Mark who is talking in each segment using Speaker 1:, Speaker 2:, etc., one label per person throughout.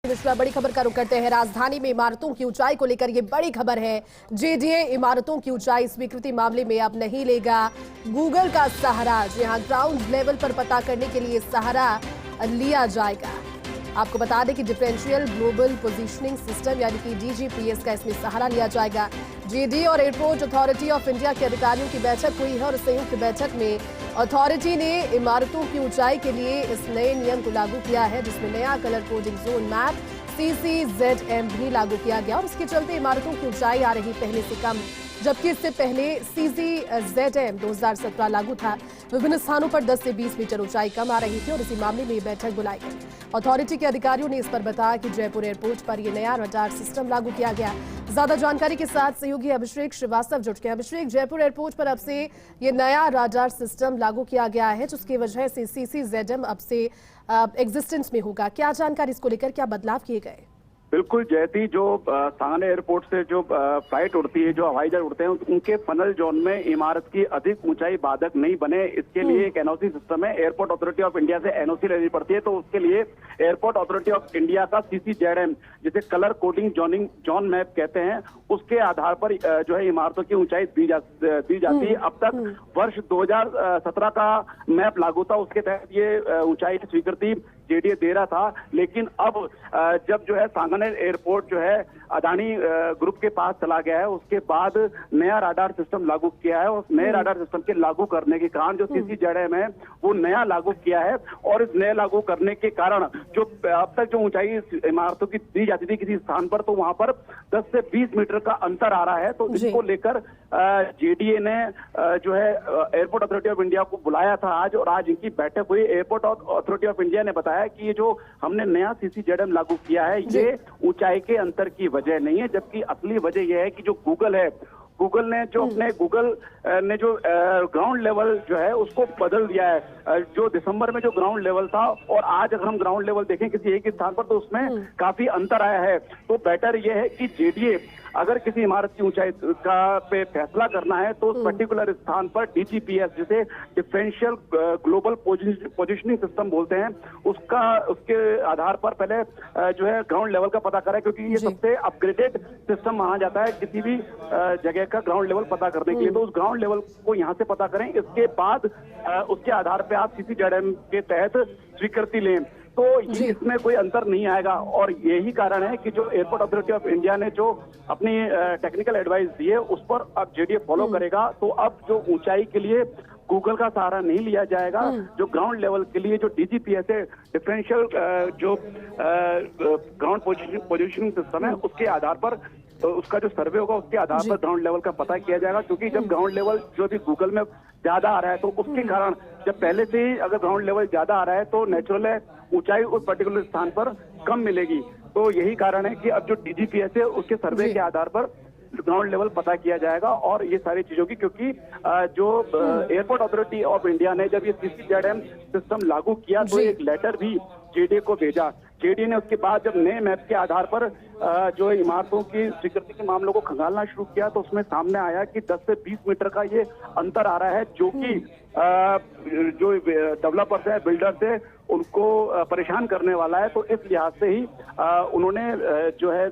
Speaker 1: मिश्रा, बड़ी खबर का रुख करते हैं। राजधानी में इमारतों की ऊंचाई को लेकर ये बड़ी खबर है। जेडीए इमारतों की ऊंचाई स्वीकृति मामले में अब नहीं लेगा गूगल का सहारा। जहां ग्राउंड लेवल पर पता करने के लिए सहारा लिया जाएगा। आपको बता दें कि डिफरेंशियल ग्लोबल पोजीशनिंग सिस्टम यानी कि डीजीपीएस का इसमें सहारा लिया जाएगा। जेडीए और एयरपोर्ट अथॉरिटी ऑफ इंडिया के अधिकारियों की बैठक हुई है और संयुक्त बैठक में अथॉरिटी ने इमारतों की ऊंचाई के लिए इस नए नियम को लागू किया है, जिसमें नया colour coding zone map CCZM भी लागू किया गया और इसके चलते इमारतों की ऊंचाई आ रही पहले से कम, जबकि इससे पहले CCZM 2017 लागू था। विभिन्न स्थानों पर 10 से 20 मीटर ऊंचाई कम आ रही थी और इसी मामले में बैठक बुलाई गई। अथॉरिटी के अधिकारियों ने इस पर बताया कि जयपुर एयरपोर्ट पर यह नया रडार सिस्टम लागू किया गया। ज्यादा जानकारी के साथ सहयोगी अभिषेक श्रीवास्तव जुट गए। अभिषेक, जयपुर एयरपोर्ट पर अब से ये नया रडार सिस्टम लागू किया गया है, जिसकी वजह से CCZM अब से एग्जिस्टेंस में होगा। क्या जानकारी इसको लेकर, क्या बदलाव किए गए?
Speaker 2: बिल्कुल जयती, जो सांगने एयरपोर्ट से जो फ्लाइट उड़ती है, जो हवाई जहाज उड़ते हैं, उनके फनल जोन में इमारत की अधिक ऊंचाई बाधक नहीं बने, इसके लिए एक एनओसी सिस्टम है। एयरपोर्ट अथॉरिटी ऑफ इंडिया से एनओसी लेनी पड़ती है, तो उसके लिए एयरपोर्ट अथॉरिटी ऑफ इंडिया का CCZM, जिसे कलर कोडिंग जोन मैप कहते हैं, उसके आधार पर जो है इमारतों की ऊंचाई दी जाती है। अब तक वर्ष 2017 का मैप लागू था, उसके तहत ये ऊंचाई की स्वीकृति जेडीए दे रहा था। लेकिन अब जब जो है सांगने एयरपोर्ट जो है अदानी ग्रुप के पास चला गया है, उसके बाद नया रडार सिस्टम लागू किया है। उस नए रडार सिस्टम के लागू करने के कारण जो CCZM है वो नया लागू किया है और इस नए लागू करने के कारण जो अब तक जो ऊंचाई इमारतों की दी जाती थी किसी स्थान पर, तो वहां पर 10 से 20 मीटर का अंतर आ रहा है। तो इसको लेकर जेडीए ने जो है एयरपोर्ट अथॉरिटी ऑफ इंडिया को बुलाया था आज, और आज इनकी बैठक हुई। एयरपोर्ट अथॉरिटी ऑफ इंडिया ने बताया कि ये जो हमने नया CCZM लागू किया है, ये ऊंचाई के अंतर की वजह नहीं है, जबकि असली वजह यह है कि जो गूगल ने जो ग्राउंड लेवल जो है उसको बदल दिया है। जो दिसंबर में जो ग्राउंड लेवल था और आज अगर हम ग्राउंड लेवल देखें किसी एक स्थान पर, तो उसमें काफी अंतर आया है। तो बेटर यह है कि जेडीए अगर किसी इमारत की ऊंचाई का पे फैसला करना है तो उस पर्टिकुलर स्थान पर DGPS, जिसे डिफरेंशियल ग्लोबल पोजीशनिंग सिस्टम बोलते हैं, उसके आधार पर पहले जो है ग्राउंड लेवल का पता करें, क्योंकि ये सबसे अपग्रेडेड सिस्टम माना जाता है किसी भी जगह का ग्राउंड लेवल पता करने के लिए। तो उस ग्राउंड लेवल को यहाँ से पता करें, इसके बाद उसके आधार पर आप CCZM के तहत स्वीकृति लें, तो इसमें कोई अंतर नहीं आएगा। और यही कारण है कि जो एयरपोर्ट अथॉरिटी ऑफ इंडिया ने जो अपनी टेक्निकल एडवाइस दी है उस पर अब जेडीए फॉलो करेगा। तो अब जो ऊंचाई के लिए गूगल का सहारा नहीं लिया जाएगा, जो ग्राउंड लेवल के लिए जो DGPS है, डिफरेंशियल जो ग्राउंड पोजीशनिंग सिस्टम है, उसके आधार पर उसका जो सर्वे होगा उसके आधार पर ग्राउंड लेवल का पता किया जाएगा। क्योंकि जब ग्राउंड लेवल जो भी गूगल में ज्यादा आ रहा है, तो उसके कारण जब पहले से ही अगर ग्राउंड लेवल ज्यादा आ रहा है तो नेचुरल है ऊंचाई उस पर्टिकुलर स्थान पर कम मिलेगी। तो यही कारण है कि अब जो DGPS है उसके सर्वे के आधार पर ग्राउंड लेवल पता किया जाएगा और ये सारी चीजों की, क्योंकि जो एयरपोर्ट अथॉरिटी ऑफ इंडिया ने जब ये CCZM सिस्टम लागू किया तो एक लेटर भी जेडीए को भेजा। जेडीए ने उसके बाद जब नए मैप के आधार पर जो इमारतों की स्वीकृति के मामलों को खंगालना शुरू किया, तो उसमें सामने आया कि 10 से 20 मीटर का ये अंतर आ रहा है, जो कि जो डेवलपर्स है, बिल्डर्स है, उनको परेशान करने वाला है। तो इस लिहाज से ही उन्होंने जो है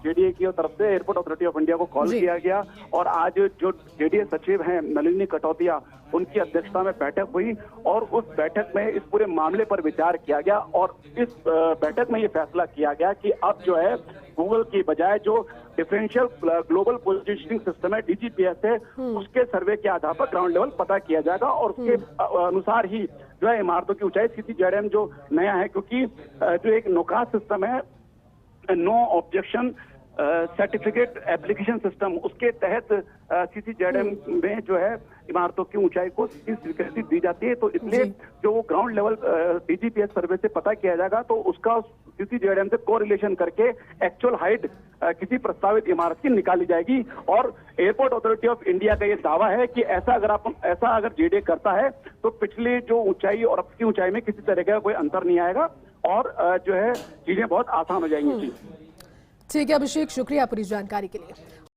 Speaker 2: जेडीए की तरफ से एयरपोर्ट अथॉरिटी ऑफ इंडिया को कॉल किया गया और आज जो जेडीए सचिव हैं नलिनी कटौतिया, उनकी अध्यक्षता में बैठक हुई और उस बैठक में इस पूरे मामले पर विचार किया गया और इस बैठक में ये फैसला किया गया कि अब जो है गूगल की बजाय जो डिफरेंशियल ग्लोबल पोजीशनिंग सिस्टम है DGPS है, उसके सर्वे के आधार पर ग्राउंड लेवल पता किया जाएगा और उसके अनुसार ही जो है इमारतों की ऊंचाई CCZM जो नया है, क्योंकि जो एक नोकास सिस्टम है, no objection certificate application system, उसके तहत CCZM में जो है इमारतों की ऊंचाई को स्वीकृति दी जाती है। तो इसलिए जो वो ग्राउंड लेवल DGPS सर्वे से पता किया जाएगा, तो उसका CCZM से कोरिलेशन करके एक्चुअल हाइट किसी प्रस्तावित इमारत की निकाली जाएगी। और एयरपोर्ट अथॉरिटी ऑफ इंडिया का ये दावा है कि ऐसा अगर जेडीए करता है तो पिछली जो ऊंचाई और अब की ऊंचाई में किसी तरह का कोई अंतर नहीं आएगा और जो है चीजें बहुत आसान हो जाएंगी।
Speaker 1: ठीक है अभिषेक, शुक्रिया पूरी जानकारी के लिए।